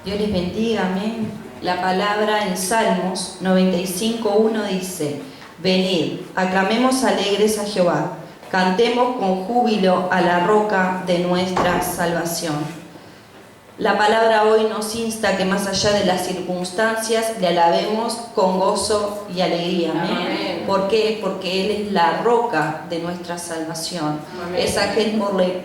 Dios les bendiga, amén. La palabra en Salmos 95:1 dice: venid, aclamemos alegres a Jehová, cantemos con júbilo a la roca de nuestra salvación. La palabra hoy nos insta que más allá de las circunstancias le alabemos con gozo y alegría. ¿Amén? Amén. ¿Por qué? Porque Él es la roca de nuestra salvación. Amén. Es aquel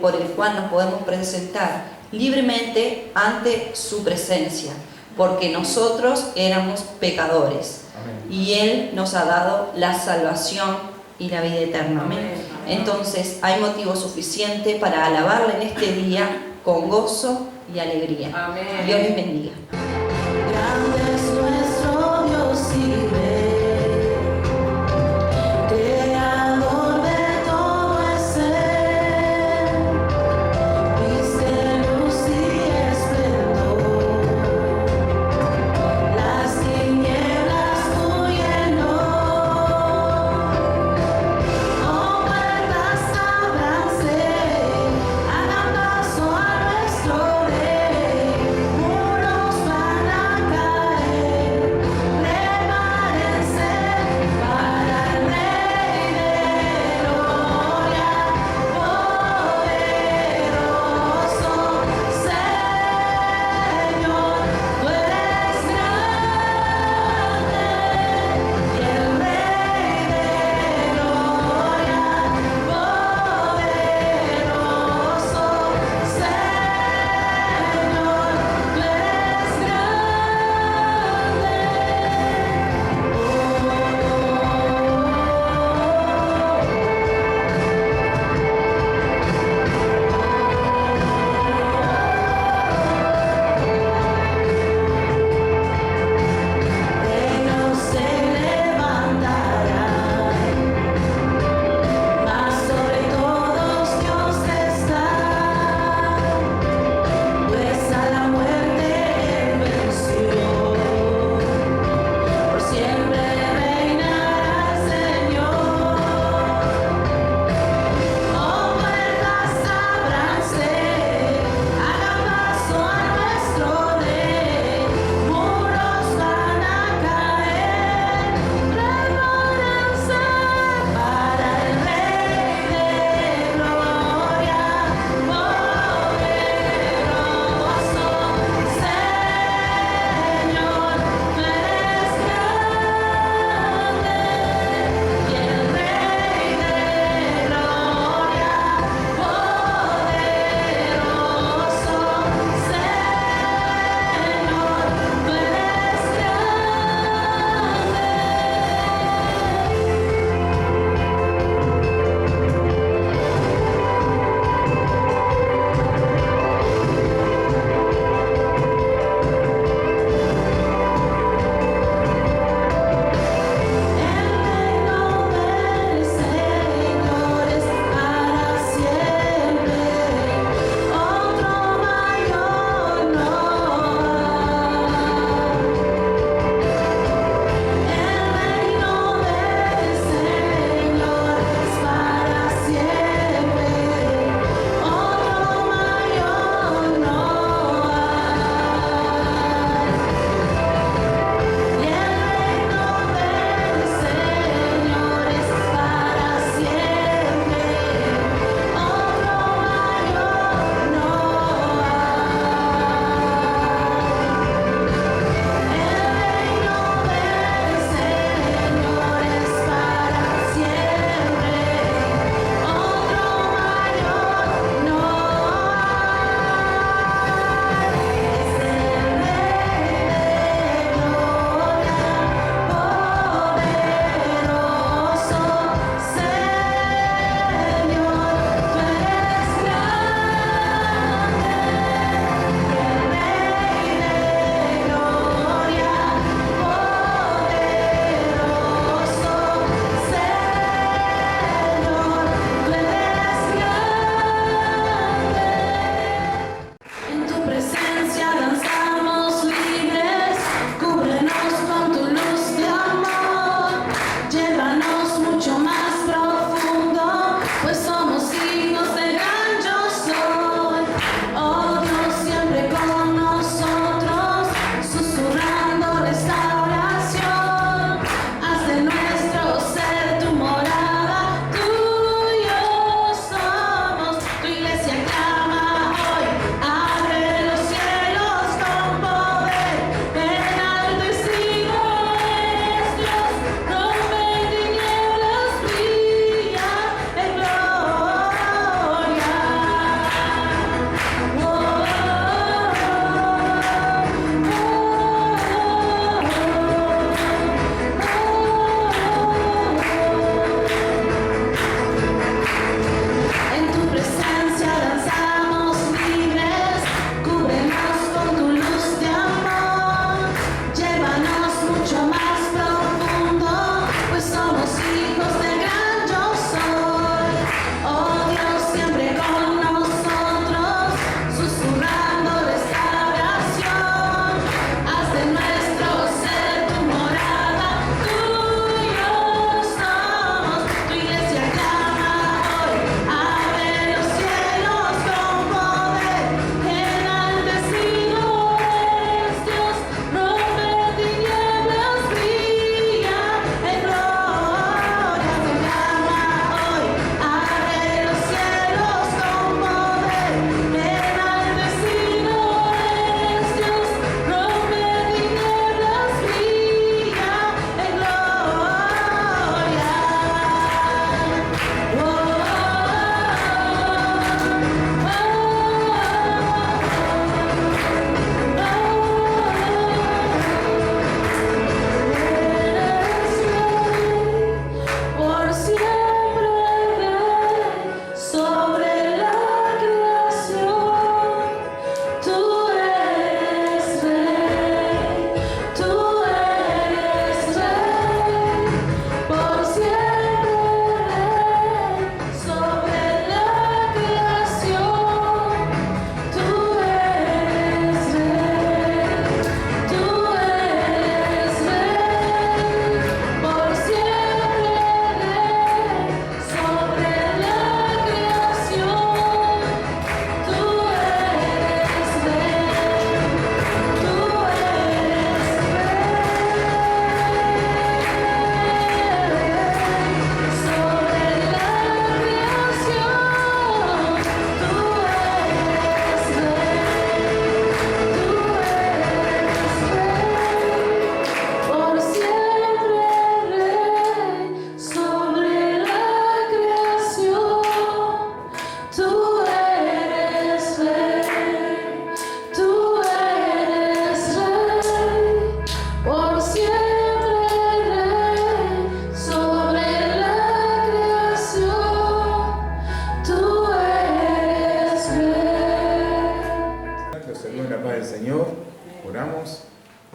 por el cual nos podemos presentar libremente ante su presencia, porque nosotros éramos pecadores. Amén. Y Él nos ha dado la salvación y la vida eterna. Amén. Amén. Entonces hay motivo suficiente para alabarle en este día con gozo y alegría. Amén. Dios les bendiga. Grande es nuestro Dios y Rey, creador de todo es Él, viste luz y esplendor, las tinieblas huyen hoy, oh puertas ábranse, hagan paso a nuestro Rey, muros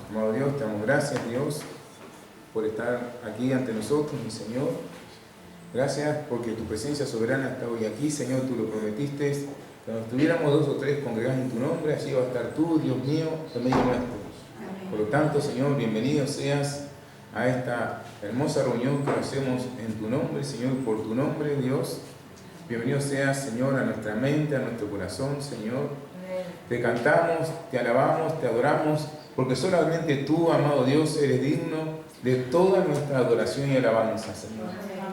Amado Dios, te damos gracias, Dios, por estar aquí ante nosotros, mi Señor. Gracias porque tu presencia soberana está hoy aquí, Señor, tú lo prometiste. Cuando estuviéramos 2 o 3 congregados en tu nombre, allí va a estar tú, Dios mío, en medio nuestro. Por lo tanto, Señor, bienvenido seas a esta hermosa reunión que hacemos en tu nombre, Señor, por tu nombre, Dios. Bienvenido seas, Señor, a nuestra mente, a nuestro corazón, Señor. Te cantamos, te alabamos, te adoramos, porque solamente tú, amado Dios, eres digno de toda nuestra adoración y alabanza, Señor.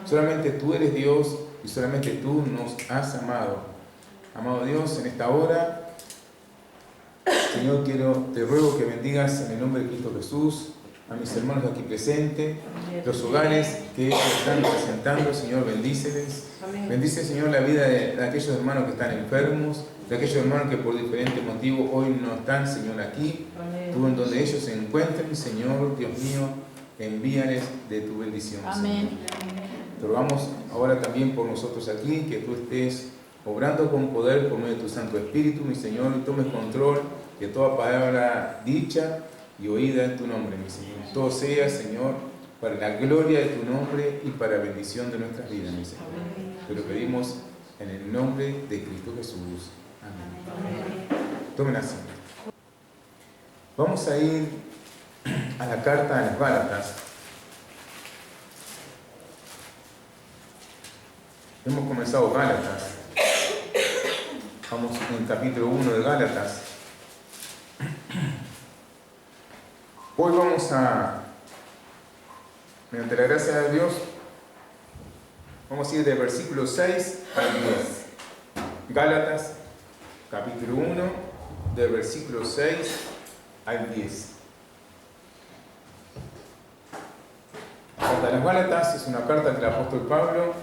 Solamente tú eres Dios y solamente tú nos has amado. Amado Dios, en esta hora, Señor, te ruego que bendigas en el nombre de Cristo Jesús a mis hermanos aquí presentes, los hogares que están presentando, Señor, bendíceles. Bendice, Señor, la vida de aquellos hermanos que están enfermos, de aquellos hermanos que por diferentes motivos hoy no están, Señor, aquí. Tú en donde ellos se encuentren, Señor, Dios mío, envíales de tu bendición, Amén. Señor. Te rogamos ahora también por nosotros aquí, que tú estés obrando con poder por medio de tu Santo Espíritu, mi Señor, y tomes control de toda palabra dicha y oída en tu nombre, mi Señor. Todo sea, Señor, para la gloria de tu nombre y para la bendición de nuestras vidas, mi Señor. Te lo pedimos en el nombre de Cristo Jesús. Amén. Tomen asiento. Vamos a ir a la carta a los Gálatas. Hemos comenzado Gálatas. Vamos en el capítulo 1 de Gálatas. Hoy vamos a, mediante la gracia de Dios, vamos a ir del versículo 6 al 10. Gálatas, capítulo 1, del versículo 6 al 10. La carta de las Gálatas es una carta que el apóstol Pablo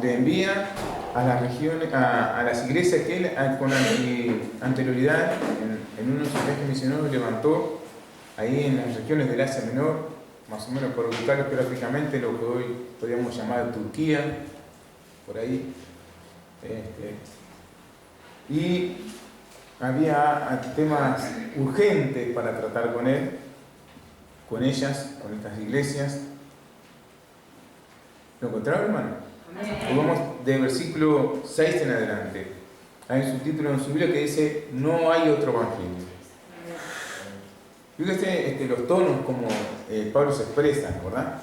le envía a las regiones, a las iglesias que él con anterioridad en uno de sus viajes misioneros levantó ahí en las regiones del Asia Menor, más o menos por ubicar geográficamente lo que hoy podríamos llamar Turquía, por ahí. Y había temas urgentes para tratar con él, con ellas, con estas iglesias. ¿Lo encontraron, hermano? Pues vamos del versículo 6 en adelante. Hay un subtítulo en su Biblia que dice: no hay otro evangelio. Fíjese los tonos como Pablo se expresa, ¿verdad?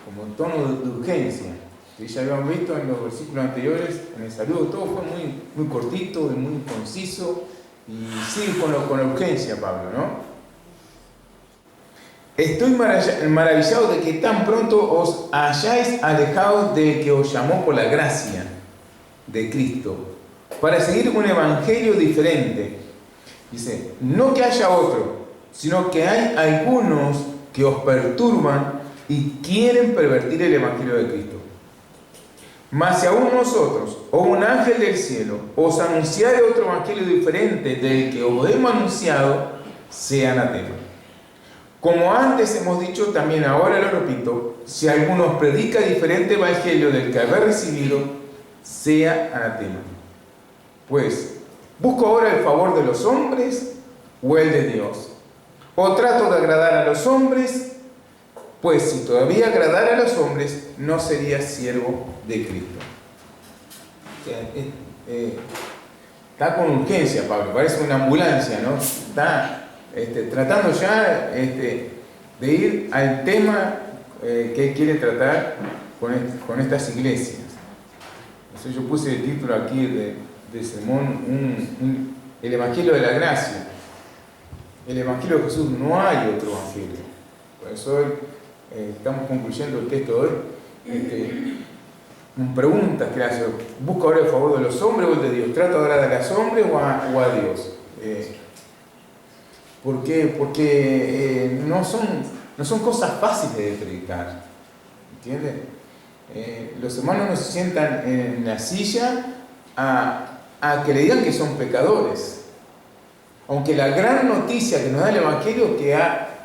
Como tono de urgencia. Que ya habíamos visto en los versículos anteriores, en el saludo, todo fue muy cortito y muy conciso. Y sigue con la urgencia, Pablo, ¿no? Estoy maravillado de que tan pronto os hayáis alejado de que os llamó por la gracia de Cristo, para seguir un evangelio diferente. Dice, no que haya otro, sino que hay algunos que os perturban y quieren pervertir el evangelio de Cristo. Mas si aún nosotros, o un ángel del cielo, os anunciare otro evangelio diferente del que os hemos anunciado, sea anatema. Como antes hemos dicho, también ahora lo repito, si alguno os predica diferente evangelio del que habéis recibido, sea anatema. Pues, ¿busco ahora el favor de los hombres o el de Dios? ¿O trato de agradar a los hombres? Pues si todavía agradara a los hombres, no sería siervo de Cristo. Está con urgencia, Pablo, parece una ambulancia, ¿no? Está tratando ya de ir al tema que él quiere tratar con estas iglesias. Entonces yo puse el título aquí de sermón, el Evangelio de la Gracia. El Evangelio de Jesús, no hay otro Evangelio. Por eso hoy estamos concluyendo el texto de hoy. Preguntas que hace: ¿busco ahora el favor de los hombres o el de Dios? ¿Trato de agradar a los hombres o a Dios? ¿Por qué? Porque no son cosas fáciles de predicar. ¿Entiendes? Los hermanos no se sientan en la silla a que le digan que son pecadores. Aunque la gran noticia que nos da el Evangelio es que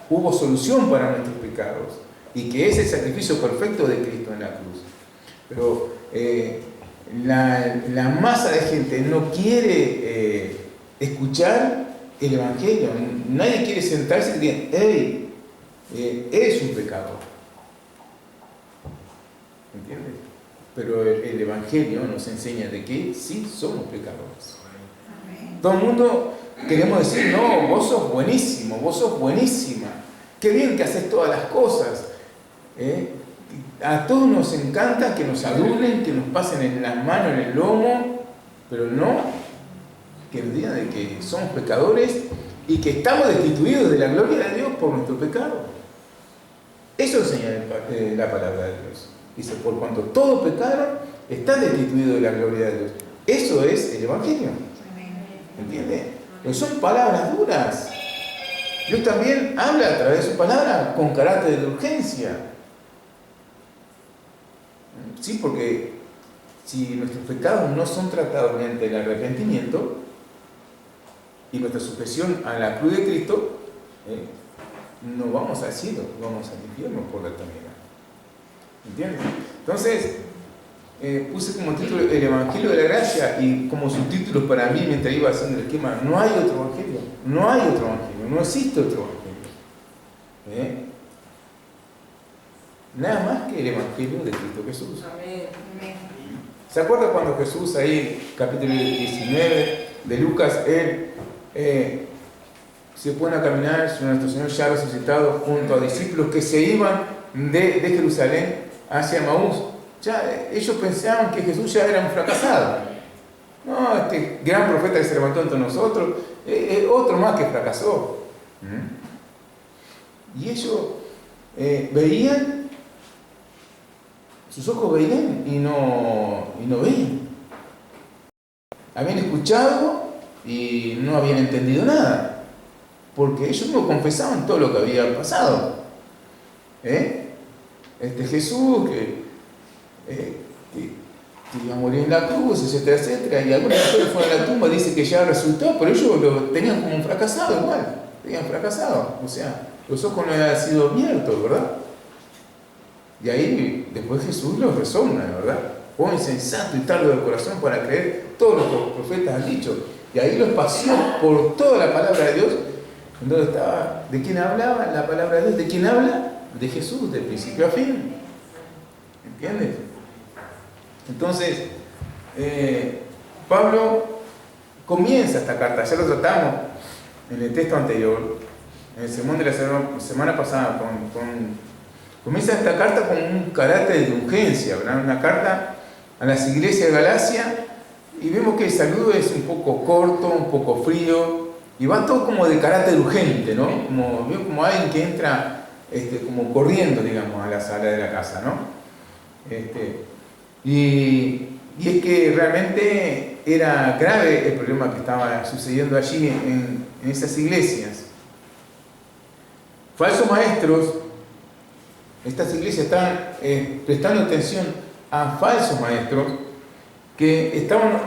hubo solución para nuestros pecados y que es el sacrificio perfecto de Cristo en la cruz. Pero la masa de gente no quiere escuchar el Evangelio. Nadie quiere sentarse y decir, hey, eres un pecador. ¿Entiendes? Pero el Evangelio nos enseña de que sí somos pecadores. Todo el mundo queremos decir, no, vos sos buenísimo, vos sos buenísima. Qué bien que haces todas las cosas. A todos nos encanta que nos adulen, que nos pasen en las manos, en el lomo, pero no que nos digan de que somos pecadores y que estamos destituidos de la gloria de Dios por nuestro pecado. Eso enseña la palabra de Dios. Dice, por cuanto todos pecaron, están destituidos de la gloria de Dios. Eso es el Evangelio. ¿Entiendes? Pero son palabras duras. Dios también habla a través de su palabra con carácter de urgencia. Sí, porque si nuestros pecados no son tratados mediante el arrepentimiento y nuestra sujeción a la cruz de Cristo, no vamos al cielo, vamos al infierno por la eternidad. ¿Entiendes? Entonces, puse como título el Evangelio de la Gracia y como subtítulo para mí mientras iba haciendo el esquema, no hay otro Evangelio, no hay otro Evangelio, no existe otro Evangelio. Nada más que el Evangelio de Cristo Jesús. ¿Se acuerda cuando Jesús ahí, capítulo 19 de Lucas, él se pone a caminar, nuestro Señor ya resucitado, junto a discípulos que se iban de Jerusalén hacia Maús? Ya ellos pensaban que Jesús ya era un fracasado. No, este gran profeta que se levantó entre nosotros, otro más que fracasó. Y ellos veían, sus ojos veían y no veían. Habían escuchado y no habían entendido nada, porque ellos no confesaban todo lo que había pasado. Jesús que iba a morir en la cruz, etcétera, etcétera, y algunos historias fueron a la tumba, dice que ya resultó, pero ellos lo tenían como un fracasado igual, tenían fracasado, o sea, los ojos no habían sido abiertos, ¿verdad? Y ahí después Jesús los resombra, ¿verdad? Oh insensato y tardo del corazón para creer todo lo que los profetas han dicho. Y ahí los paseó por toda la palabra de Dios. Entonces estaba, ¿de quién hablaba la palabra de Dios? ¿De quién habla? De Jesús, de principio a fin. ¿Entiendes? Entonces, Pablo comienza esta carta, ya lo tratamos en el texto anterior, en el sermón de la semana pasada, comienza esta carta con un carácter de urgencia, ¿verdad? Una carta a las iglesias de Galacia, y vemos que el saludo es un poco corto, un poco frío, y va todo como de carácter urgente, ¿no? Como alguien que entra como corriendo, digamos, a la sala de la casa, ¿no? Y es que realmente era grave el problema que estaba sucediendo allí en esas iglesias. Falsos maestros, estas iglesias estaban prestando atención a falsos maestros que estaban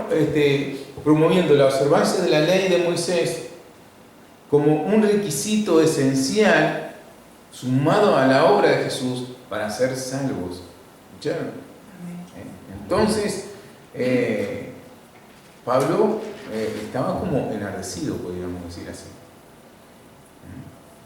promoviendo la observancia de la ley de Moisés como un requisito esencial sumado a la obra de Jesús para ser salvos. ¿Escucharon? Entonces, Pablo estaba como enardecido, podríamos decir así.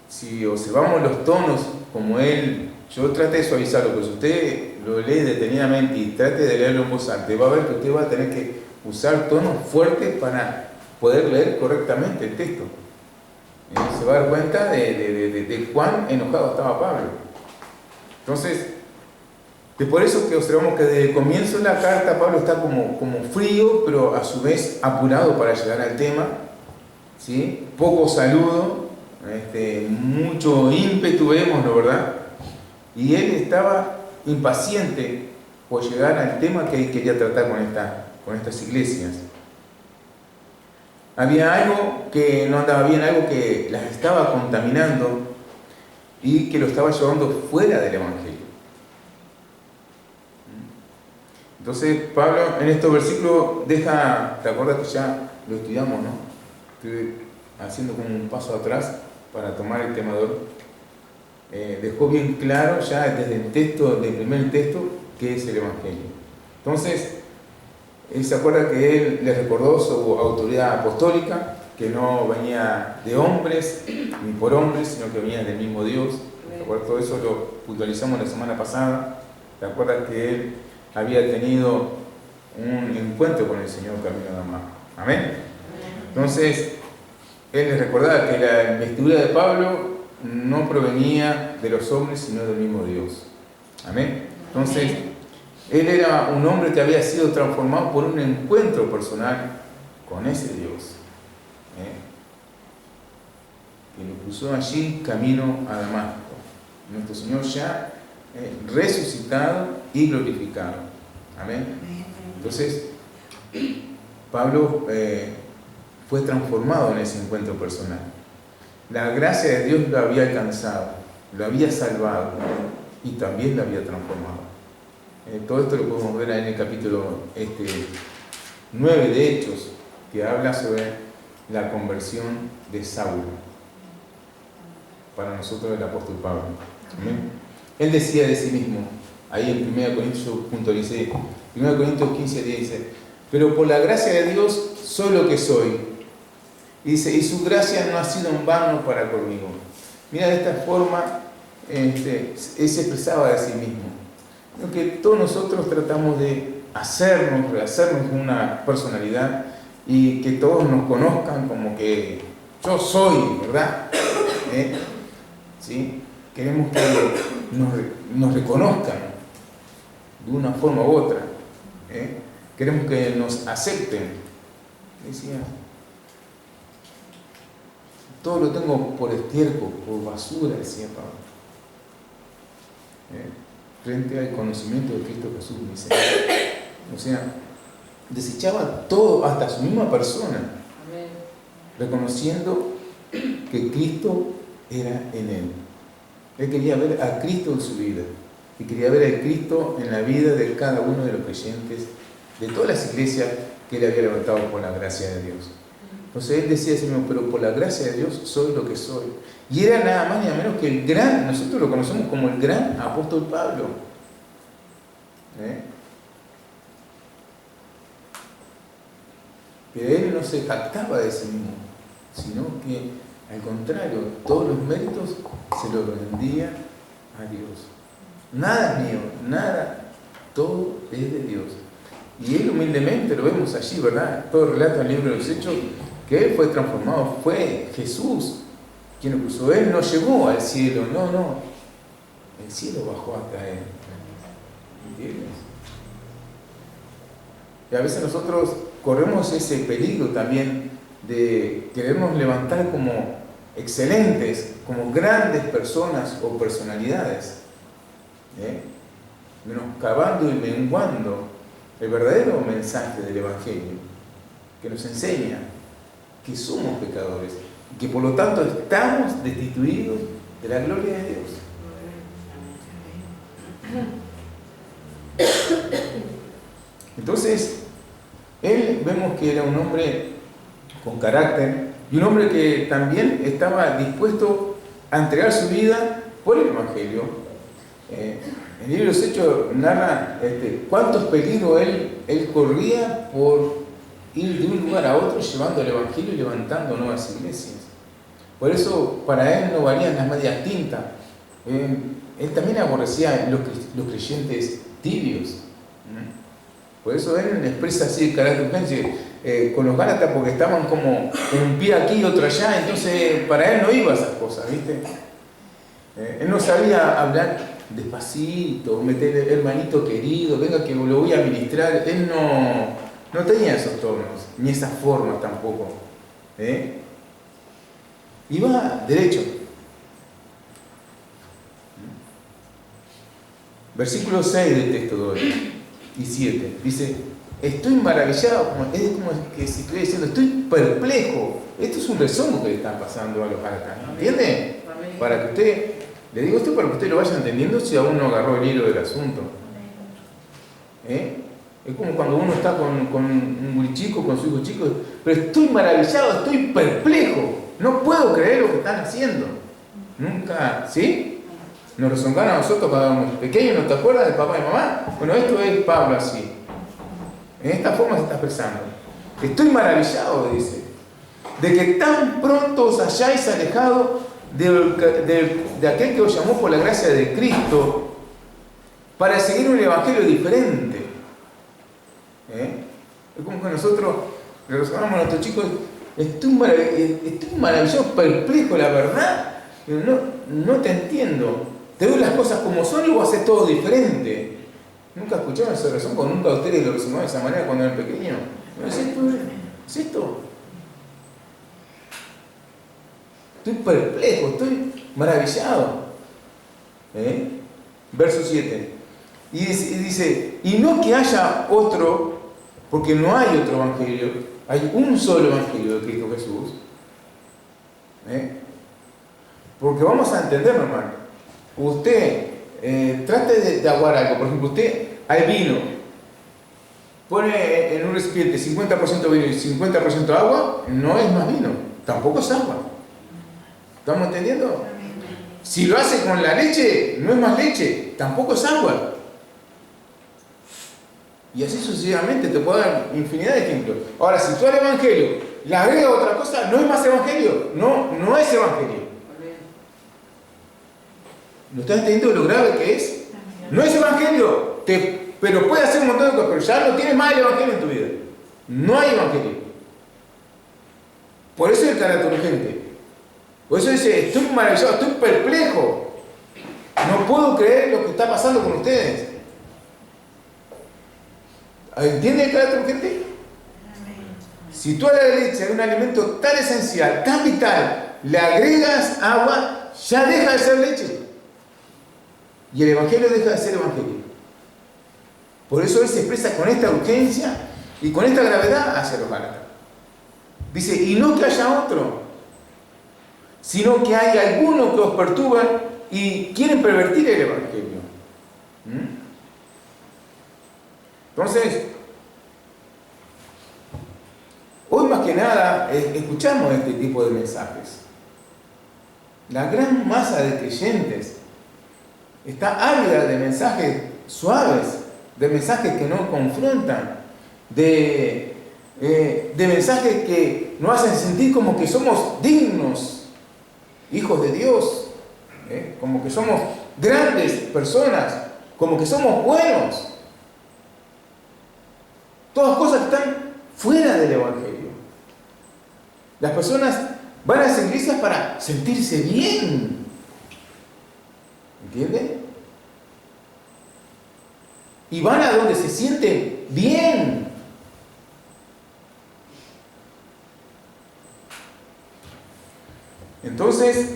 Si observamos los tonos como él, yo trate de suavizarlo, pero si usted lo lee detenidamente y trate de leerlo en voz alta, va a ver que usted va a tener que usar tonos fuertes para poder leer correctamente el texto. Se va a dar cuenta de cuán enojado estaba Pablo. Entonces, es por eso que observamos que desde el comienzo de la carta Pablo está como frío, pero a su vez apurado para llegar al tema, ¿sí? Poco saludo, mucho ímpetu, vemos, ¿no, verdad? Y él estaba impaciente por llegar al tema que él quería tratar con estas iglesias. Había algo que no andaba bien, algo que las estaba contaminando y que lo estaba llevando fuera del Evangelio. Entonces Pablo en estos versículos deja, ¿te acuerdas que ya lo estudiamos, no? Estoy haciendo como un paso atrás para tomar el temador. Dejó bien claro ya desde el texto, del primer texto, qué es el Evangelio. Entonces, él se acuerda que él le recordó su autoridad apostólica, que no venía de hombres ni por hombres, sino que venía del mismo Dios. ¿Te acuerdas? Todo eso lo puntualizamos la semana pasada. ¿Te acuerdas que él había tenido un encuentro con el Señor camino a Damasco? Amén. Entonces, él les recordaba que la investidura de Pablo no provenía de los hombres, sino del mismo Dios. Amén. Entonces, él era un hombre que había sido transformado por un encuentro personal con ese Dios, que lo puso allí camino a Damasco. Nuestro Señor ya resucitado y glorificado. Amén. Entonces, Pablo fue transformado en ese encuentro personal. La gracia de Dios lo había alcanzado, lo había salvado y también lo había transformado. Todo esto lo podemos ver en el capítulo 9 de Hechos, que habla sobre la conversión de Saulo. Para nosotros el apóstol Pablo. ¿Amén? Él decía de sí mismo, ahí en 1 Corintios, puntualicé, 1 Corintios 15 dice, pero por la gracia de Dios soy lo que soy. Y dice, y su gracia no ha sido en vano para conmigo. Mira, de esta forma él se expresaba de sí mismo. Lo que todos nosotros tratamos de rehacernos una personalidad y que todos nos conozcan como que yo soy, ¿verdad? ¿Sí? Queremos que nos reconozcan de una forma u otra. Queremos que nos acepten. Decía, todo lo tengo por estiércol, por basura, decía Pablo. Frente al conocimiento de Cristo Jesús, dice. O sea, desechaba todo, hasta su misma persona, reconociendo que Cristo era en él. Él quería ver a Cristo en su vida y quería ver a Cristo en la vida de cada uno de los creyentes de todas las iglesias que él había levantado por la gracia de Dios. Entonces él decía así mismo, pero por la gracia de Dios soy lo que soy. Y era nada más ni nada menos que el gran, nosotros lo conocemos como el gran apóstol Pablo. Pero él no se jactaba de sí mismo, sino que al contrario, todos los méritos se los rendía a Dios. Nada es mío, nada, todo es de Dios. Y él humildemente, lo vemos allí, ¿verdad? Todo relata en el libro de los Hechos, que él fue transformado, fue Jesús quien lo puso. Él no llegó al cielo, no, el cielo bajó hasta él. ¿Entiendes? Y a veces nosotros corremos ese peligro también de querernos levantar como excelentes, como grandes personas o personalidades, menoscabando y menguando el verdadero mensaje del Evangelio, que nos enseña que somos pecadores y que por lo tanto estamos destituidos de la gloria de Dios. Entonces, él vemos que era un hombre con carácter y un hombre que también estaba dispuesto a entregar su vida por el Evangelio. El libro de los Hechos narra cuántos peligros él corría por ir de un lugar a otro llevando el Evangelio y levantando nuevas iglesias. Por eso para él no valían las medias tintas. Él también aborrecía los creyentes tibios. Por eso él expresa así el carácter con los Gálatas, porque estaban como un pie aquí y otro allá, entonces para él no iba esas cosas, ¿viste? Él no sabía hablar despacito, meter hermanito querido, venga que lo voy a ministrar. Él no tenía esos tonos, ni esas formas tampoco. Iba derecho. Versículo 6 del texto 2 y 7 dice: estoy maravillado, es como que si estuviera diciendo, estoy perplejo. Esto es un resumen que le están pasando a los gálatas, ¿entiende? Para que usted, le digo esto para que usted lo vaya entendiendo si aún no agarró el hilo del asunto. Es como cuando uno está con un muy chico, con su hijo chico, pero estoy maravillado, estoy perplejo, no puedo creer lo que están haciendo. Nunca, ¿sí? Nos rezongan a nosotros cuando éramos pequeños, ¿no te acuerdas de papá y mamá? Bueno, esto es Pablo así. En esta forma se está expresando. Estoy maravillado, dice. de que tan pronto os hayáis alejado de aquel que os llamó por la gracia de Cristo para seguir un evangelio diferente. Es como que nosotros le recordamos a nuestros chicos, estoy maravilloso, perplejo, la verdad, no te entiendo. Te doy las cosas como son y vos haces todo diferente. ¿Nunca escucharon esa razón? Cuando nunca ustedes lo resonaban de esa manera cuando eran pequeños. ¿No es esto? ¿Es esto? Estoy perplejo, estoy maravillado. Verso 7. Y dice, y no que haya otro, porque no hay otro evangelio, hay un solo evangelio de Cristo Jesús. Porque vamos a entender, hermano. Usted trate de aguar algo. Por ejemplo, usted al vino pone en un recipiente 50% vino y 50% agua, no es más vino, tampoco es agua. ¿Estamos entendiendo? Si lo hace con la leche, no es más leche, tampoco es agua. Y así sucesivamente, te puedo dar infinidad de ejemplos. Ahora, si tú al evangelio le agregas otra cosa, no es más evangelio, no es evangelio. ¿No estás entendiendo lo grave que es? No es evangelio, pero puede hacer un montón de cosas, pero ya no tienes más el evangelio en tu vida. No hay evangelio. Por eso es el carácter urgente. Por eso dice, estoy maravillado, estoy perplejo. No puedo creer lo que está pasando con ustedes. ¿Entienden el carácter urgente? Si tú a la leche, a un alimento tan esencial, tan vital, le agregas agua, ya deja de ser leche. Y el evangelio deja de ser evangelio. Por eso él se expresa con esta urgencia y con esta gravedad hacia los Gálatas. Dice, y no que haya otro, sino que hay algunos que os perturban y quieren pervertir el evangelio. Entonces, hoy más que nada escuchamos este tipo de mensajes. La gran masa de creyentes está ávida de mensajes suaves, de mensajes que no confrontan, de mensajes que nos hacen sentir como que somos dignos, hijos de Dios, como que somos grandes personas, como que somos buenos. Todas cosas que están fuera del evangelio. Las personas van a las iglesias para sentirse bien. ¿Entienden? Y van a donde se sienten bien. Entonces,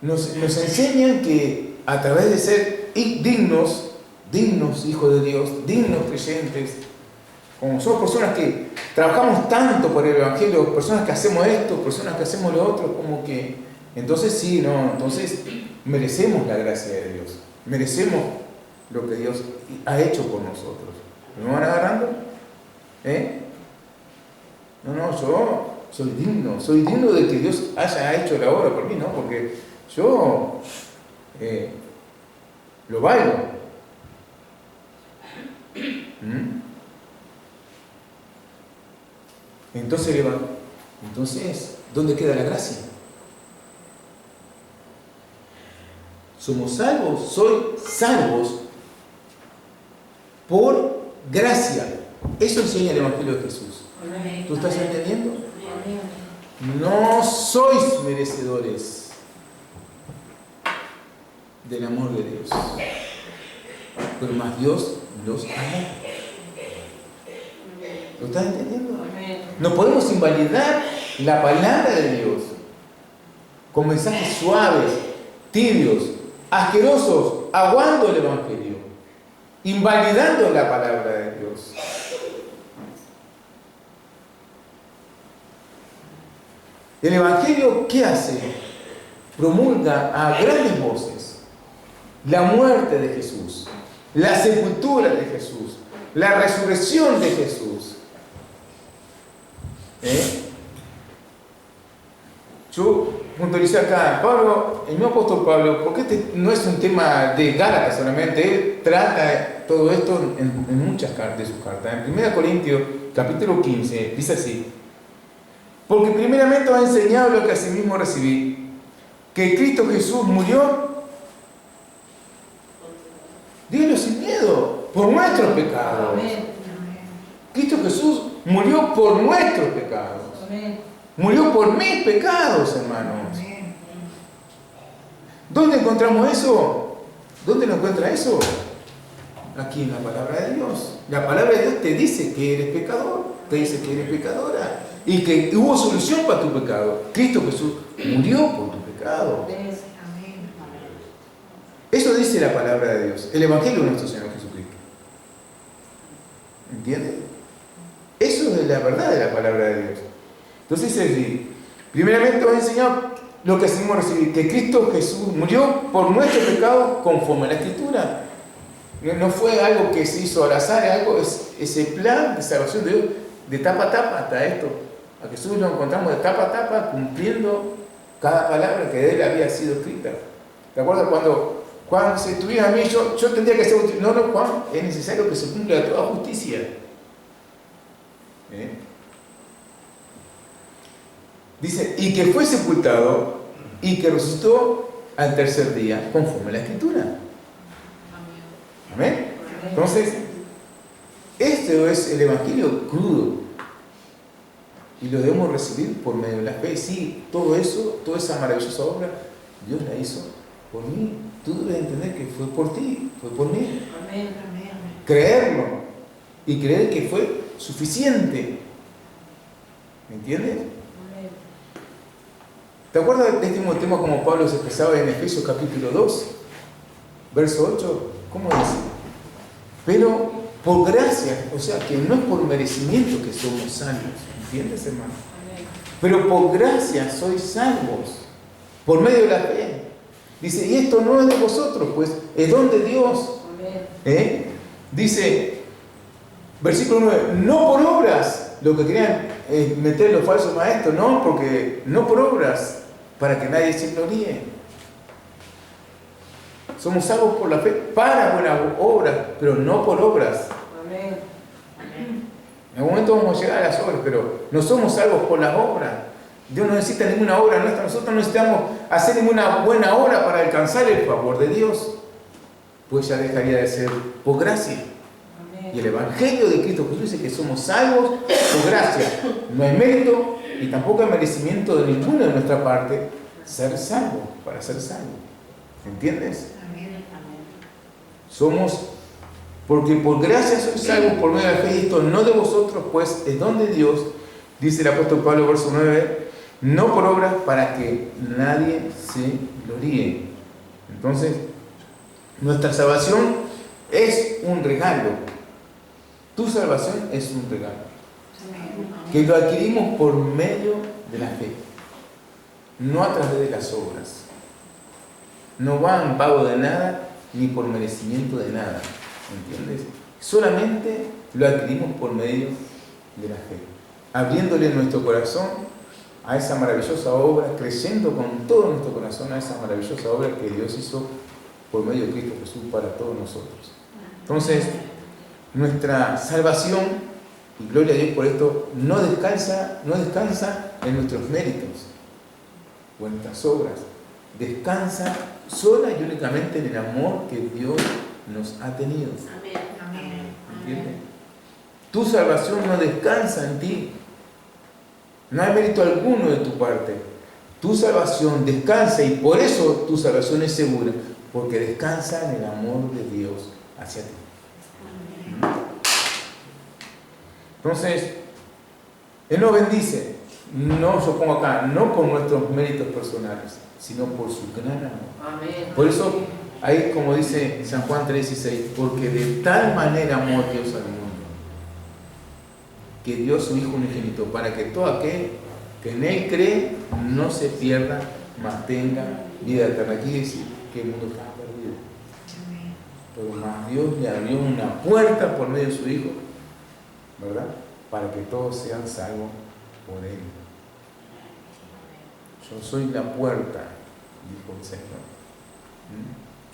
nos enseñan que a través de ser dignos hijos de Dios, dignos creyentes, como somos personas que trabajamos tanto por el evangelio, personas que hacemos esto, personas que hacemos lo otro, como que entonces entonces merecemos la gracia de Dios, merecemos lo que Dios ha hecho por nosotros. ¿Me van agarrando? Yo soy digno de que Dios haya hecho la obra por mí, ¿no? Porque yo lo valgo. Entonces, ¿dónde queda la gracia? Somos salvos, soy salvos por gracia. Eso enseña el Evangelio de Jesús. ¿Tú estás entendiendo? No sois merecedores del amor de Dios, pero más Dios los ama. ¿Lo estás entendiendo? No podemos invalidar la palabra de Dios con mensajes suaves, tibios, asquerosos, aguando el Evangelio, invalidando la palabra de Dios. El Evangelio, ¿qué hace? Promulga a grandes voces la muerte de Jesús, la sepultura de Jesús, la resurrección de Jesús. yo puntualicé acá, Pablo, el mismo apóstol Pablo, porque este no es un tema de Gálatas solamente, él trata todo esto en muchas cartas de sus cartas. En 1 Corintios, capítulo 15, dice así: porque primeramente os he enseñado lo que asimismo recibí, que Cristo Jesús murió, dígalo sin miedo, por nuestros pecados. Cristo Jesús murió por nuestros pecados. Murió por mis pecados, hermanos. ¿Dónde encontramos eso? ¿Dónde lo encuentra eso? Aquí en la palabra de Dios. La palabra de Dios te dice que eres pecador, te dice que eres pecadora y que hubo solución para tu pecado. Cristo Jesús murió por tu pecado. Eso dice la palabra de Dios, el Evangelio de nuestro Señor Jesucristo. ¿Entiendes? Eso es la verdad de la palabra de Dios. Entonces dice así: primeramente os he enseñado lo que asimismo recibí, que Cristo Jesús murió por nuestro pecado conforme a la Escritura. No fue algo que se hizo al azar, es algo, ese plan de salvación de Dios, de tapa a tapa hasta esto. A Jesús lo encontramos de tapa a tapa, cumpliendo cada palabra que de él había sido escrita. ¿Te acuerdas cuando Juan se tuviera a mí, yo tendría que ser útil? No, Juan, es necesario que se cumpla toda justicia. Dice, y que fue sepultado y que resucitó al tercer día, conforme a la Escritura. Amén. Entonces, este es el Evangelio crudo y lo debemos recibir por medio de la fe. Sí, todo eso, toda esa maravillosa obra, Dios la hizo por mí. Tú debes entender que fue por ti, fue por mí. Amén. Creerlo y creer que fue suficiente. ¿Me entiendes? ¿Te acuerdas de este mismo tema como Pablo se expresaba en Efesios capítulo 2, verso 8? ¿Cómo dice? Pero por gracia, o sea que no es por merecimiento que somos salvos. ¿Entiendes, hermano? Pero por gracia sois salvos, por medio de la fe. Dice, y esto no es de vosotros, pues es don de Dios. Dice, versículo 9, no por obras, lo que querían meter los falsos maestros, no, porque no por obras, para que nadie se gloríe. Somos salvos por la fe, para buenas obras, pero no por obras. Amén. En algún momento vamos a llegar a las obras, pero no somos salvos por las obras. Dios no necesita ninguna obra nuestra, nosotros no necesitamos hacer ninguna buena obra para alcanzar el favor de Dios, pues ya dejaría de ser por gracia. Amén. Y el Evangelio de Cristo Jesús dice que somos salvos por gracia. No hay mérito y tampoco hay merecimiento de ninguna de nuestra parte ser salvo, para ser salvo. ¿Entiendes? Somos, porque por gracia sois salvos por medio de la fe, y esto no de vosotros, pues es don de Dios, dice el apóstol Pablo, verso 9, no por obras, para que nadie se gloríe. Entonces, nuestra salvación es un regalo. Tu salvación es un regalo, que lo adquirimos por medio de la fe, no a través de las obras. No va en pago de nada, ni por merecimiento de nada. ¿Entiendes? Solamente lo adquirimos por medio de la fe, abriéndole nuestro corazón a esa maravillosa obra, creyendo con todo nuestro corazón a esa maravillosa obra que Dios hizo por medio de Cristo Jesús para todos nosotros. Entonces, nuestra salvación, y gloria a Dios por esto, no descansa en nuestros méritos o en nuestras obras. Descansa sola y únicamente en el amor que Dios nos ha tenido. ¿Entiendes? Tu salvación no descansa en ti. No hay mérito alguno de tu parte. Tu salvación descansa, y por eso tu salvación es segura, porque descansa en el amor de Dios hacia ti. Entonces, Él nos bendice, no, yo pongo acá, no por nuestros méritos personales, sino por su gran amor. Amén. Por eso, ahí como dice San Juan 3:16, porque de tal manera amó Dios al mundo, que dio su Hijo unigénito, para que todo aquel que en Él cree no se pierda, mas tenga vida eterna. Aquí dice que el mundo está perdido, pero más Dios le abrió una puerta por medio de su Hijo, ¿verdad? Para que todos sean salvos por Él. Yo soy la puerta, dijo el Señor.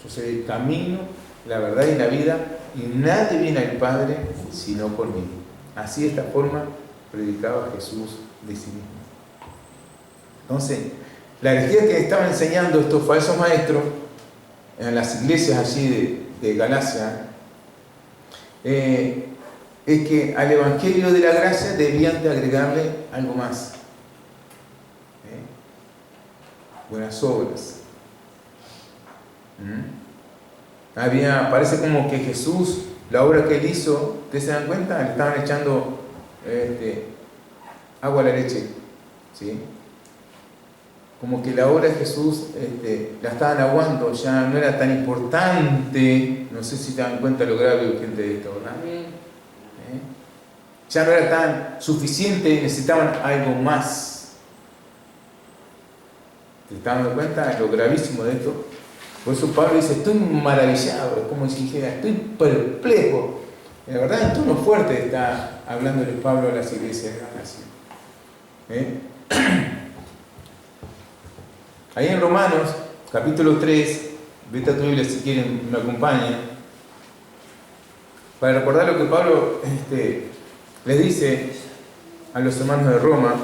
Yo soy el camino, la verdad y la vida, y nadie viene al Padre sino por mí. Así de esta forma predicaba Jesús de sí mismo. Entonces, la herejía que estaban enseñando estos falsos maestros en las iglesias allí de Galacia es que al Evangelio de la Gracia debían de agregarle algo más. Buenas obras. Parece como que Jesús, la obra que él hizo, ¿ustedes se dan cuenta? Le estaban echando agua a la leche, ¿sí? Como que la obra de Jesús la estaban aguando, ya no era tan importante. No sé si se dan cuenta lo grave y urgente de esto, ¿verdad? Ya no era tan suficiente, necesitaban algo más. ¿Te están dando cuenta de lo gravísimo de esto? Por eso Pablo dice, estoy maravillado, es como si dijera, estoy perplejo. La verdad, en tono fuerte está hablándole Pablo a las iglesias de Galacia. Ahí en Romanos, capítulo 3, vete a tu Biblia si quieren, me acompañan, para recordar lo que Pablo les dice a los hermanos de Roma,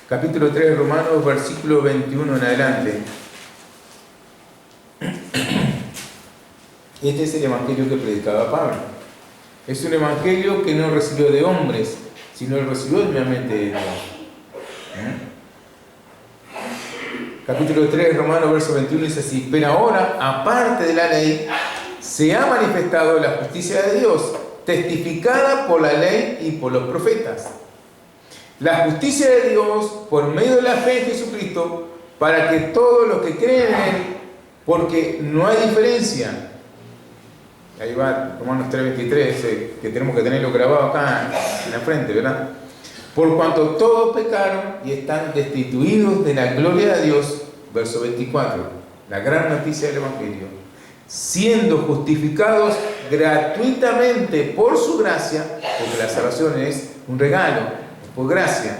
capítulo 3 de Romanos, versículo 21 en adelante. Este es el evangelio que predicaba Pablo. Es un evangelio que no recibió de hombres, sino lo recibió realmente de Dios. Capítulo 3, Romanos, verso 21 dice así: pero ahora, aparte de la ley, se ha manifestado la justicia de Dios, testificada por la ley y por los profetas. La justicia de Dios por medio de la fe en Jesucristo, para que todos los que creen en Él, porque no hay diferencia. Ahí va Romanos 3:23, que tenemos que tenerlo grabado acá en la frente, ¿verdad? Por cuanto todos pecaron y están destituidos de la gloria de Dios, verso 24, la gran noticia del Evangelio, siendo justificados gratuitamente por su gracia, porque la salvación es un regalo, por gracia,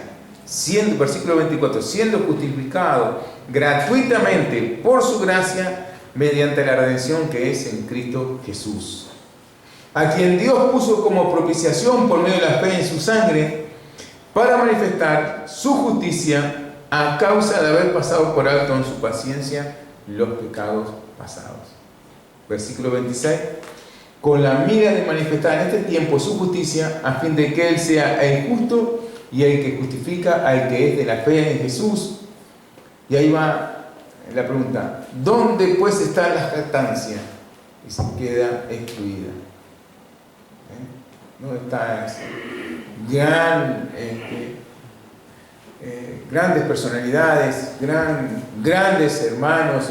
versículo 24, siendo justificados gratuitamente por su gracia, mediante la redención que es en Cristo Jesús, a quien Dios puso como propiciación por medio de la fe en su sangre, para manifestar su justicia a causa de haber pasado por alto en su paciencia los pecados pasados. Versículo 26, con la mira de manifestar en este tiempo su justicia, a fin de que Él sea el justo y el que justifica al que es de la fe en Jesús. Y ahí va la pregunta: ¿dónde pues está la jactancia? Y se queda excluida. ¿Dónde está eso? Grandes personalidades, grandes hermanos,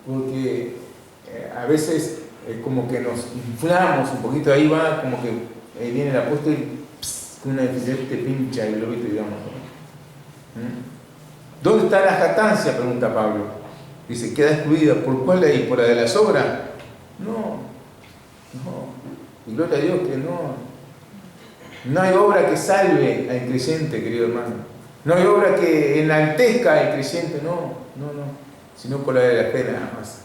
porque a veces como que nos inflamos un poquito. Ahí va como que viene el apóstol y con una te pincha el globito, digamos. ¿Dónde está la jactancia?, pregunta Pablo. Dice, queda excluida. ¿Por cuál ley? ¿Por la de la sobra? No. Y gloria a Dios que no hay obra que salve al creyente, querido hermano. No hay obra que enaltezca al creyente, no. Sino por la de la fe nada más.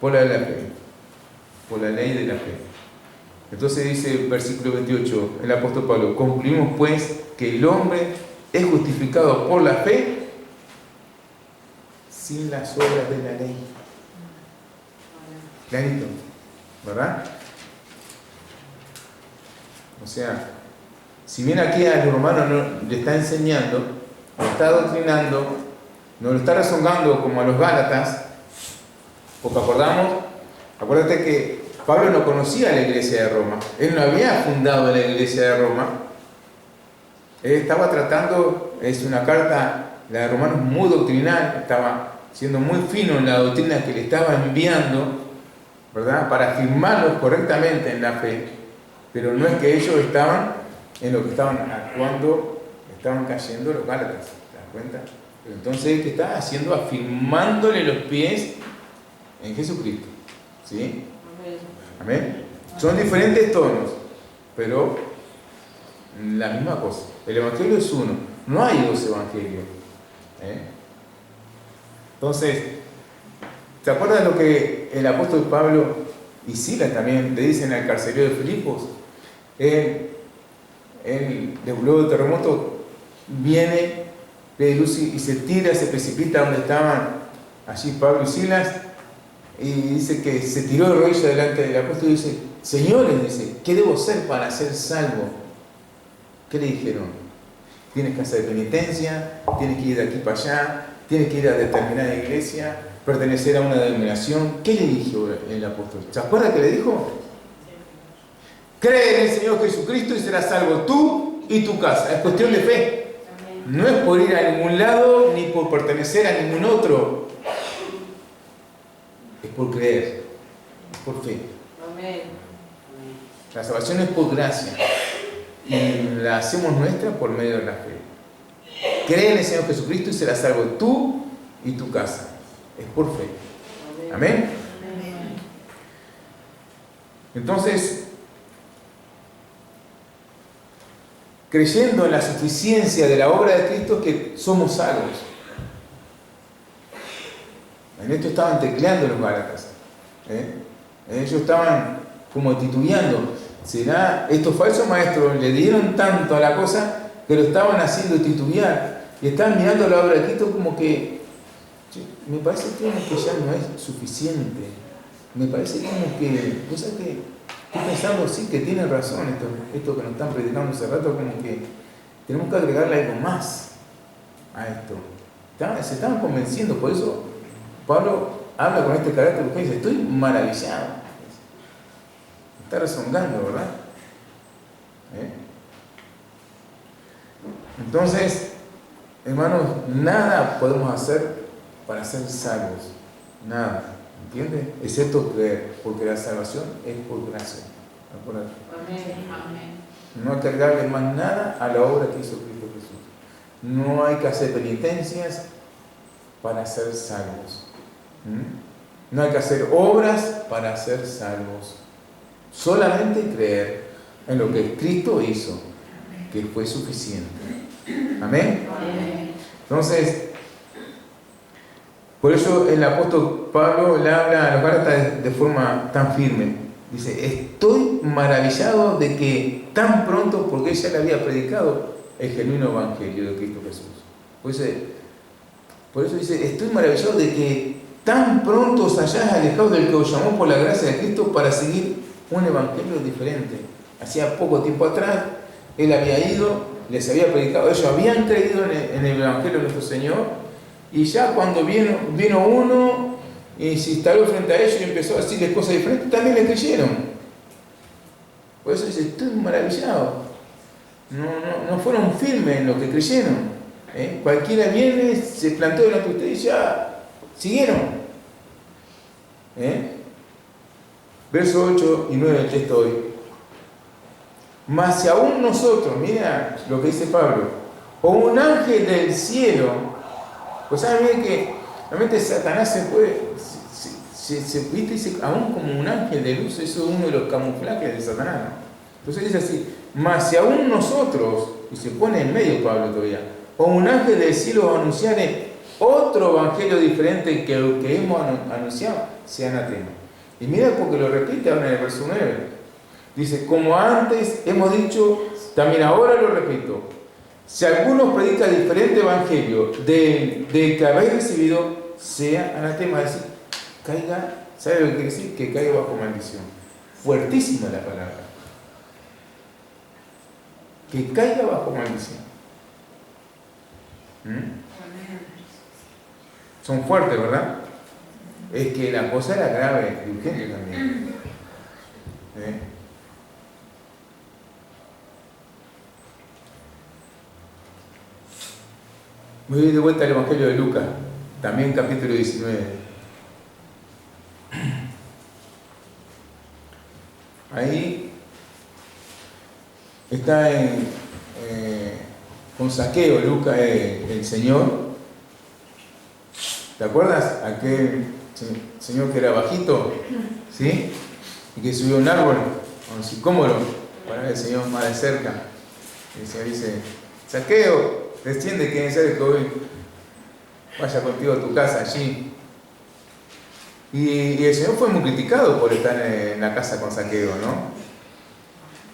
Por la de la fe. Por la ley de la fe. Entonces dice, versículo 28, el apóstol Pablo: concluimos pues que el hombre es justificado por la fe sin las obras de la ley. Clarito, ¿verdad? O sea, si bien aquí a los romanos no le está enseñando, lo está adoctrinando, no lo está rezongando como a los gálatas, porque acuérdate que Pablo no conocía la iglesia de Roma, él no había fundado la iglesia de Roma, él estaba tratando, es una carta, la de Romanos, muy doctrinal, estaba siendo muy fino en la doctrina que le estaba enviando, ¿verdad?, para afirmarlos correctamente en la fe. Pero no es que ellos estaban en lo que estaban actuando, estaban cayendo los gálatas, ¿te das cuenta? Pero entonces, ¿qué está haciendo? Afirmándole los pies en Jesucristo, ¿sí? Amén. Son diferentes tonos, pero la misma cosa. El Evangelio es uno. No hay dos evangelios. Entonces, ¿te acuerdas lo que el apóstol Pablo y Silas también le dicen al carcelero de Filipos? Luego del terremoto, viene, ve luz y se tira, se precipita donde estaban allí Pablo y Silas, y dice que se tiró de rodillas delante del apóstol y dice: Señores, dice, ¿qué debo hacer para ser salvo? ¿Qué le dijeron? Tienes que hacer penitencia, tienes que ir de aquí para allá, tienes que ir a determinada iglesia, pertenecer a una denominación. ¿Qué le dijo el apóstol? ¿Se acuerda que le dijo? Cree en el Señor Jesucristo y serás salvo tú y tu casa. Es cuestión de fe. No es por ir a ningún lado ni por pertenecer a ningún otro. Es por creer, es por fe. La salvación es por gracia y la hacemos nuestra por medio de la fe. Cree en el Señor Jesucristo y serás salvo tú y tu casa. Es por fe. Amén. Entonces, creyendo en la suficiencia de la obra de Cristo, que somos salvos. En esto estaban tecleando los gálatas. Ellos estaban como titubeando. ¿Será? Estos falsos maestros le dieron tanto a la cosa que lo estaban haciendo titubear. Y estaban mirando la obra de Cristo como que, me parece que ya no es suficiente. Me parece como que, cosa que estoy pensando, sí, que tienen razón esto que nos están predicando hace rato, como que tenemos que agregarle algo más a esto. Se estaban convenciendo, por eso Pablo habla con este carácter porque dice: estoy maravillado. Está rezongando, ¿verdad? Entonces, hermanos, nada podemos hacer para ser salvos. Nada. ¿Entiendes? Excepto creer, porque la salvación es por gracia. No hay que agregarle más nada a la obra que hizo Cristo Jesús. No hay que hacer penitencias para ser salvos. No hay que hacer obras para ser salvos. Solamente creer en lo que Cristo hizo, que fue suficiente. Amén. Entonces, por eso el apóstol Pablo le habla a los gálatas de forma tan firme. Dice: estoy maravillado de que tan pronto, porque ella le había predicado el genuino evangelio de Cristo Jesús. Por eso dice: estoy maravillado de que tan pronto os hayáis alejado del que os llamó por la gracia de Cristo para seguir un evangelio diferente. Hacía poco tiempo atrás, él había ido, les había predicado, ellos habían creído en el evangelio de nuestro Señor. Y ya cuando vino uno y se instaló frente a ellos y empezó a decirles cosas diferentes, también le creyeron. Por eso dice: estoy maravillado. No fueron firmes en lo que creyeron. Cualquiera viene, se planteó delante de ustedes y ya siguieron. Verso 8 y 9 del texto hoy. Mas si aún nosotros, mira lo que dice Pablo, o un ángel del cielo. Pues saben que realmente Satanás se dice aún como un ángel de luz. Eso es uno de los camuflajes de Satanás, ¿no? Entonces dice así: mas si aún nosotros, y se pone en medio Pablo todavía, o un ángel del cielo anunciare otro evangelio diferente que el que hemos anunciado, sea anatema. Y mira porque lo repite ahora en el verso 9. Dice: como antes hemos dicho, también ahora lo repito. Si alguno predica diferente evangelio del que habéis recibido, sea anatema. Es decir, caiga, ¿sabe lo que quiere decir? Que caiga bajo maldición. Fuertísima la palabra. Que caiga bajo maldición. Son fuertes, ¿verdad? Es que la cosa era grave y urgente también. Voy de vuelta al Evangelio de Lucas, también capítulo 19. Ahí está con Zaqueo, Lucas, el Señor. ¿Te acuerdas? Aquel señor que era bajito, ¿sí? Y que subió a un árbol, a un sicómoro, para ver al Señor más de cerca. Y el Señor dice: Zaqueo, desciende, que es necesario que hoy vaya contigo a tu casa allí. Y el Señor fue muy criticado por estar en la casa con Zaqueo, ¿no?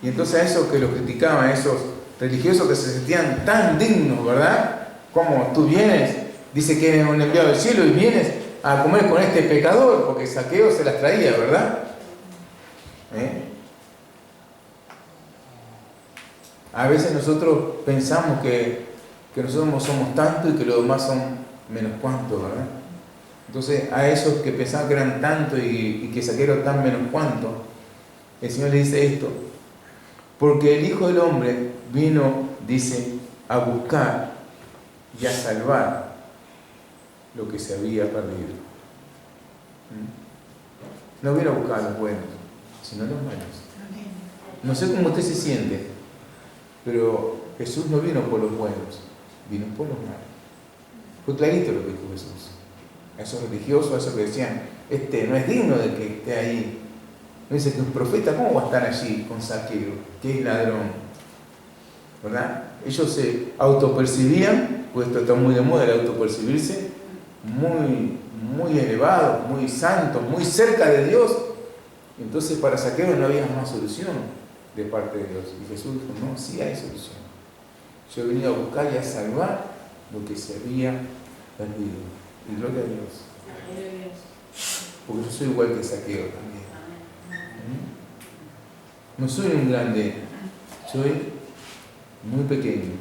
Y entonces a esos que lo criticaban, a esos religiosos que se sentían tan dignos, ¿verdad? Como tú vienes, dice que eres un enviado del cielo y vienes a comer con este pecador, porque Zaqueo se las traía, ¿verdad? A veces nosotros pensamos que nosotros somos tanto y que los demás son menos cuanto, ¿verdad? Entonces a esos que pensaban que eran tanto y que Zaqueo era tan menos cuanto, el Señor le dice esto: porque el Hijo del Hombre vino, dice, a buscar y a salvar lo que se había perdido. No vino a buscar a los buenos, sino a los malos. No sé cómo usted se siente, pero Jesús no vino por los buenos, vino por los malos. Fue clarito lo que dijo Jesús. A esos religiosos, a esos que decían, no es digno de que esté ahí. No dice que un profeta, ¿cómo va a estar allí con Zaqueo, que es ladrón? ¿Verdad? Ellos se autopercibían, pues esto está muy de moda el autopercibirse, muy elevados, muy santos, muy cerca de Dios. Entonces para Zaqueo no había más solución de parte de Dios. Y Jesús dijo, no, sí hay solución. Yo he venido a buscar y a salvar lo que se había perdido. Y gloria a Dios. Porque yo soy igual que Zaqueo también. No soy un grande, soy muy pequeño.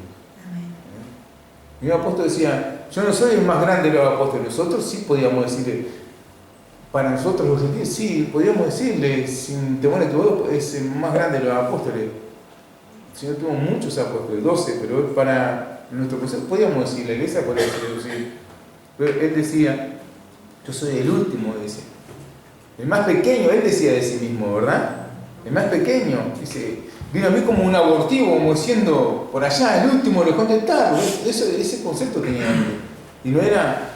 Mi apóstol decía, yo no soy el más grande de los apóstoles. Nosotros sí podíamos decirle, para nosotros los gentiles, sí, podíamos decirle, sin temor a equivocar, es el más grande de los apóstoles. El Señor tuvo muchos apóstoles, 12, pero para nuestro proceso podíamos decir, la iglesia podía decir. Pero él decía, yo soy el último, dice. El más pequeño, él decía de sí mismo, ¿verdad? El más pequeño, dice, vino a mí como un abortivo, como diciendo, por allá, el último lo contestaron. Ese concepto tenía él. Y no era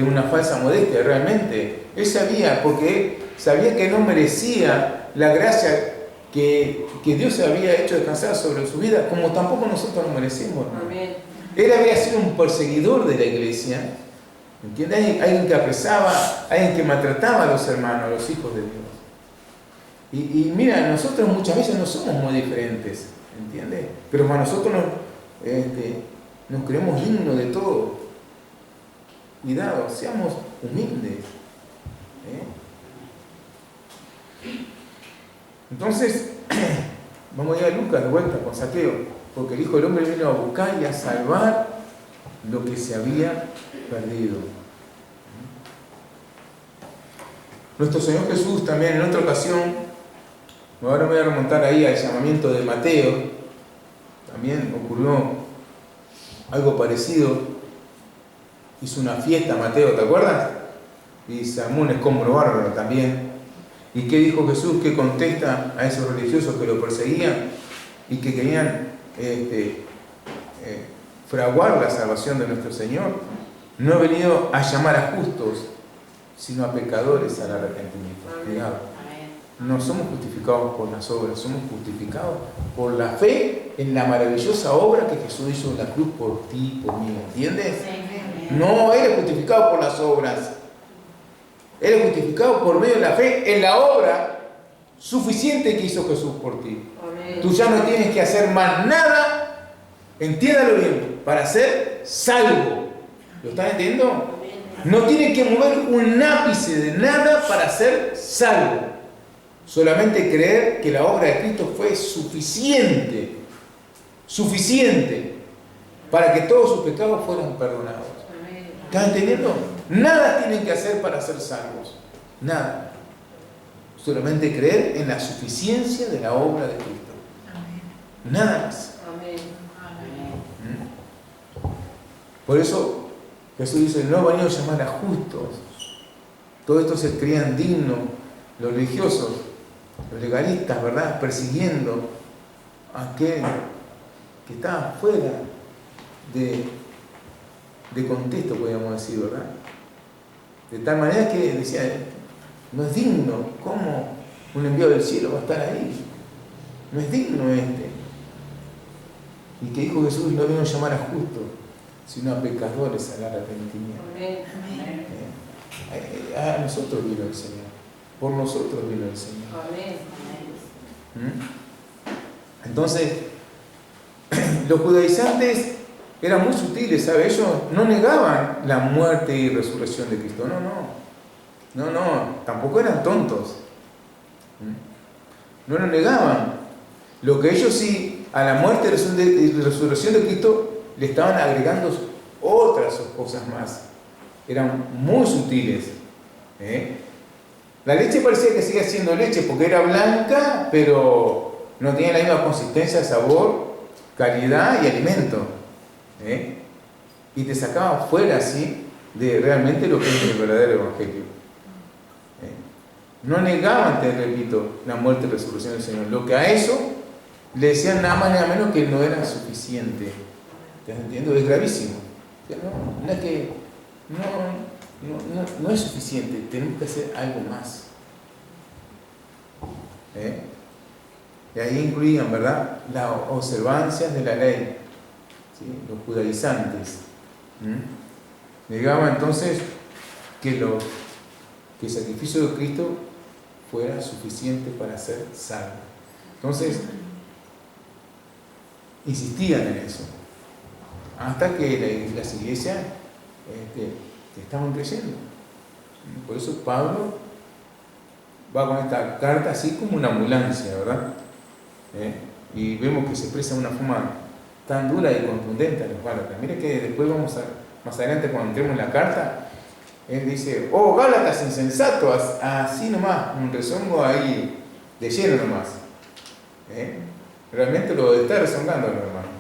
una falsa modestia, realmente. Él sabía, porque él sabía que no merecía la gracia que Dios había hecho descansar sobre su vida, como tampoco nosotros lo merecimos. Amén. Él había sido un perseguidor de la iglesia, ¿entiendes? Alguien que apresaba, alguien que maltrataba a los hermanos, a los hijos de Dios. Y mira, nosotros muchas veces no somos muy diferentes, ¿entiendes? Pero para nosotros nos creemos dignos de todo. Cuidado, seamos humildes. Entonces, vamos a ir a Lucas de vuelta con Zaqueo, porque el Hijo del Hombre vino a buscar y a salvar lo que se había perdido. Nuestro Señor Jesús también en otra ocasión, ahora me voy a remontar ahí al llamamiento de Mateo, también ocurrió algo parecido. Hizo una fiesta Mateo, ¿te acuerdas? Y se armó un escombro bárbaro también. ¿Y qué dijo Jesús? ¿Qué contesta a esos religiosos que lo perseguían y que querían fraguar la salvación de nuestro Señor? No he venido a llamar a justos, sino a pecadores al arrepentimiento. Cuidado. No somos justificados por las obras, somos justificados por la fe en la maravillosa obra que Jesús hizo en la cruz por ti y por mí, ¿entiendes? No eres justificado por las obras, eres justificado por medio de la fe en la obra suficiente que hizo Jesús por ti. Amén. Tú ya no tienes que hacer más nada, entiéndalo bien, para ser salvo. ¿Lo están entendiendo? No tienes que mover un ápice de nada para ser salvo. Solamente creer que la obra de Cristo fue suficiente para que todos sus pecados fueran perdonados. ¿Están entendiendo? Nada tienen que hacer para ser salvos. Nada. Solamente creer en la suficiencia de la obra de Cristo. Nada más. Por eso Jesús dice, no he venido a llamar a justos. Todos estos se creían dignos, los religiosos, los legalistas, ¿verdad? Persiguiendo a aquel que estaba fuera de contexto, podríamos decir, ¿verdad? De tal manera que decía, no es digno, ¿cómo un enviado del cielo va a estar ahí? No es digno este. Y que dijo Jesús, no vino a llamar a justos, sino a pecadores al arrepentimiento. A nosotros vino el Señor, por nosotros vino el Señor. Entonces, los judaizantes eran muy sutiles, ¿sabes? Ellos no negaban la muerte y resurrección de Cristo, no, tampoco eran tontos. No lo negaban. Lo que ellos sí, a la muerte y resurrección de Cristo, le estaban agregando otras cosas más. Eran muy sutiles. La leche parecía que seguía siendo leche porque era blanca, pero no tenía la misma consistencia, sabor, calidad y alimento. Y te sacaba fuera así de realmente lo que es el verdadero evangelio. No negaban, te repito, la muerte y resurrección del Señor. Lo que a eso le decían nada más ni nada menos que no era suficiente. ¿Estás entendiendo? Es gravísimo. O sea, no es que no es suficiente, tenemos que hacer algo más. Y ahí incluían, ¿verdad?, las observancias de la ley, ¿sí? Los judaizantes. Negaban entonces que el sacrificio de Cristo fuera suficiente para ser salvo. Entonces, insistían en eso, hasta que las iglesias estaban creyendo. Por eso Pablo va con esta carta así como una ambulancia, ¿verdad? Y vemos que se expresa de una forma tan dura y contundente a los Gálatas. Mire que después más adelante cuando entremos en la carta, él dice: oh, Gálatas insensatos, así nomás, un rezongo ahí de lleno nomás. Realmente lo está rezongando, hermano.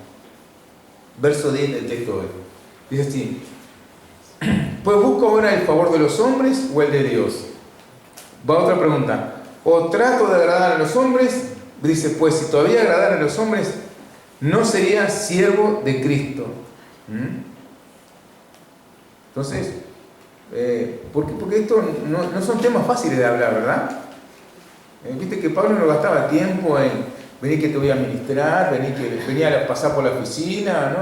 Verso 10 del texto hoy. Dice así: pues busco ahora el favor de los hombres o el de Dios. Va otra pregunta: o trato de agradar a los hombres. Dice: pues si todavía agradara a los hombres, no sería siervo de Cristo. Entonces, ¿por qué? Porque esto no son temas fáciles de hablar, ¿verdad? Viste que Pablo no gastaba tiempo en venir que te voy a ministrar, venía a pasar por la oficina,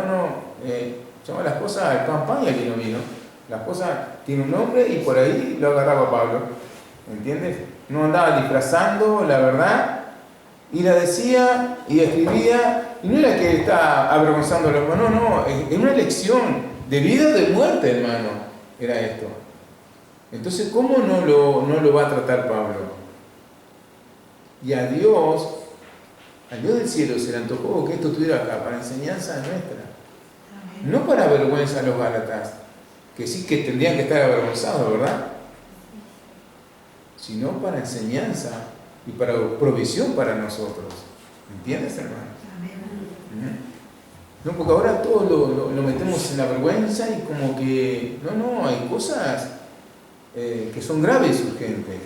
llama las cosas al pan y al vino. Las cosas tienen un nombre y por ahí lo agarraba Pablo, ¿entiendes? No andaba disfrazando la verdad, y la decía y escribía, y no era que estaba avergonzando a los hermanos, no, es una lección de vida o de muerte, hermano, era esto. Entonces, ¿cómo no lo va a tratar Pablo? Y a Dios del cielo se le antojó que esto estuviera acá para enseñanza nuestra. No para vergüenza a los Gálatas, que sí que tendrían que estar avergonzados, ¿verdad? Sino para enseñanza y para provisión para nosotros. ¿Entiendes, hermano? No, porque ahora todo lo metemos en la vergüenza y como que, hay cosas que son graves, urgentes.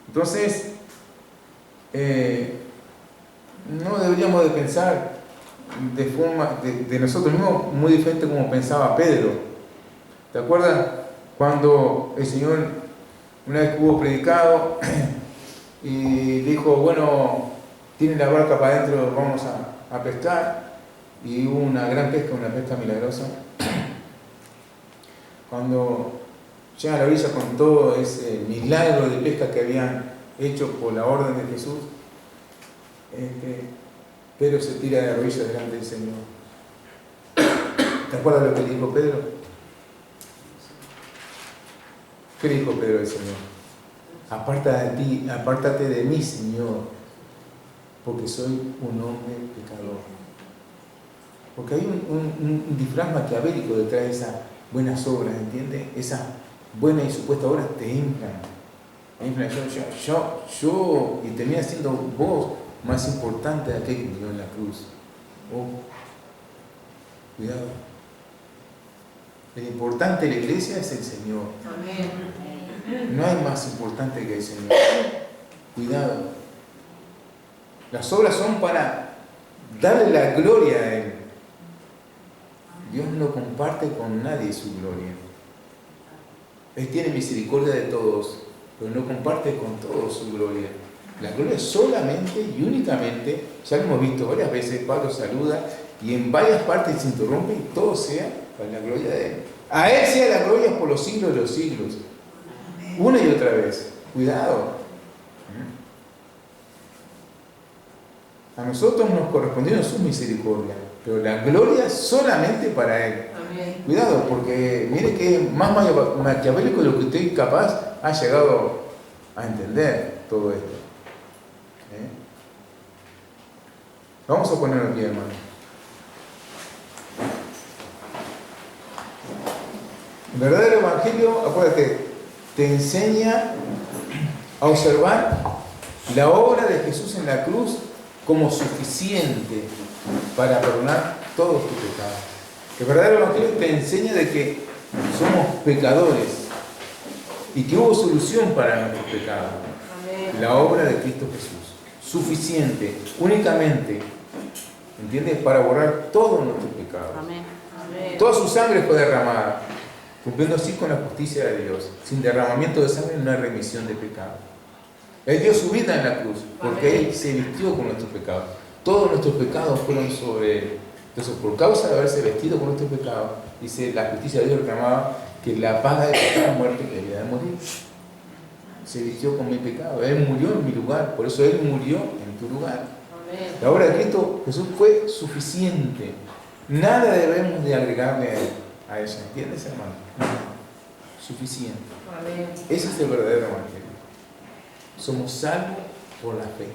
Entonces, no deberíamos de pensar de forma de nosotros mismos muy diferente como pensaba Pedro. ¿Te acuerdas cuando el Señor una vez que hubo predicado y dijo: bueno, tienen la barca para adentro, vamos a pescar? Y hubo una gran pesca, una pesca milagrosa. Cuando llega a la orilla con todo ese milagro de pesca que habían hecho por la orden de Jesús, Pedro se tira de rodillas delante del Señor. ¿Te acuerdas lo que le dijo Pedro? ¿Qué le dijo Pedro al Señor? Apártate de mí, Señor, porque soy un hombre pecador. Porque hay un disfraz maquiavélico detrás de esas buenas obras, ¿entiendes? Esas buenas y supuestas obras te inflan. Yo, y termina siendo vos más importante de aquel que murió en la cruz. Cuidado. El importante de la iglesia es el Señor. Amén. No hay más importante que el Señor. Cuidado. Las obras son para darle la gloria a Él. Dios no comparte con nadie su gloria. Él tiene misericordia de todos, pero no comparte con todos su gloria. La gloria es solamente y únicamente, ya lo hemos visto varias veces, Pablo saluda y en varias partes se interrumpe y todo sea para la gloria de Él. A Él sea la gloria por los siglos de los siglos. Una y otra vez. Cuidado. A nosotros nos correspondieron su misericordia, pero la gloria solamente para Él. Amén. Cuidado, porque mire que es más maquiavélico de lo que usted capaz ha llegado a entender todo esto. Vamos a ponerlo aquí, hermano. El verdadero evangelio, acuérdate, te enseña a observar la obra de Jesús en la cruz como suficiente para perdonar todos tus pecados. El verdadero evangelio te enseña de que somos pecadores y que hubo solución para nuestros pecados. Amén. La obra de Cristo Jesús, suficiente, únicamente, ¿entiendes? Para borrar todos nuestros pecados. Amén. Amén. Toda su sangre fue derramada, cumpliendo así con la justicia de Dios. Sin derramamiento de sangre no hay remisión de pecado. Él dio su vida en la cruz, porque Él se vistió con nuestros pecados. Todos nuestros pecados fueron sobre Él. Entonces, por causa de haberse vestido con nuestros pecados, dice, la justicia de Dios reclamaba que la paga de pecado es muerte, que debía de morir. Se vistió con mi pecado. Él murió en mi lugar, por eso Él murió en tu lugar. Amén. La obra de Cristo Jesús fue suficiente. Nada debemos de agregarle a ella. ¿Entiendes, hermano? Suficiente. Amén. Ese es el verdadero evangelio. Somos salvos por la fe.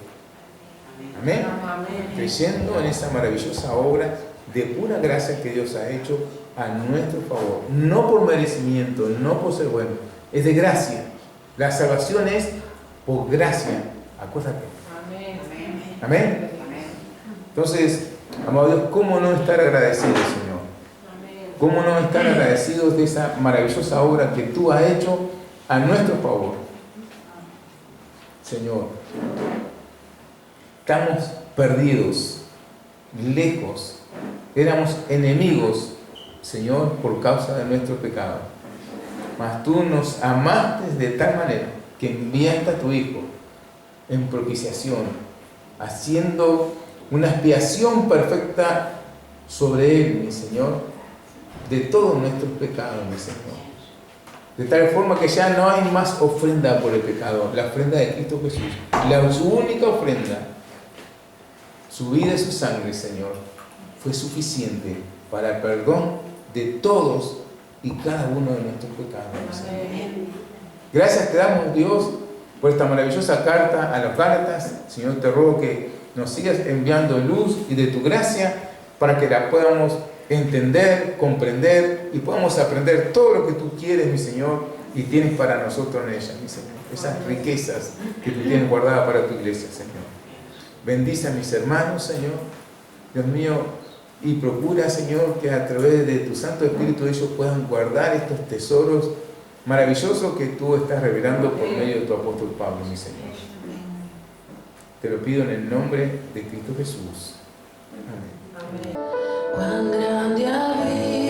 Amén. Amén. Creyendo en esa maravillosa obra de pura gracia que Dios ha hecho a nuestro favor. No por merecimiento, no por ser bueno. Es de gracia. La salvación es por gracia. Acuérdate. Amén. Amén. Entonces, amado Dios, ¿cómo no estar agradecidos, Señor? Amén. ¿Cómo no estar agradecidos de esa maravillosa obra que tú has hecho a nuestro favor? Señor, estamos perdidos, lejos, éramos enemigos, Señor, por causa de nuestro pecado. Mas tú nos amaste de tal manera que enviaste a tu Hijo en propiciación, haciendo una expiación perfecta sobre Él, mi Señor, de todos nuestros pecados, mi Señor. De tal forma que ya no hay más ofrenda por el pecado, la ofrenda de Cristo Jesús, su única ofrenda, su vida y su sangre, Señor, fue suficiente para el perdón de todos y cada uno de nuestros pecados, mi Señor. Amén. Gracias te damos, Dios, por esta maravillosa carta a los Gálatas. Señor, te ruego que nos sigas enviando luz y de tu gracia para que la podamos entender, comprender y podamos aprender todo lo que tú quieres, mi Señor, y tienes para nosotros en ella, mi Señor. Esas riquezas que tú tienes guardadas para tu iglesia, Señor. Bendice a mis hermanos, Señor, Dios mío, y procura, Señor, que a través de tu Santo Espíritu ellos puedan guardar estos tesoros maravillosos que tú estás revelando por medio de tu apóstol Pablo, mi Señor. Te lo pido en el nombre de Cristo Jesús. Amén. Amén. Cuán grande había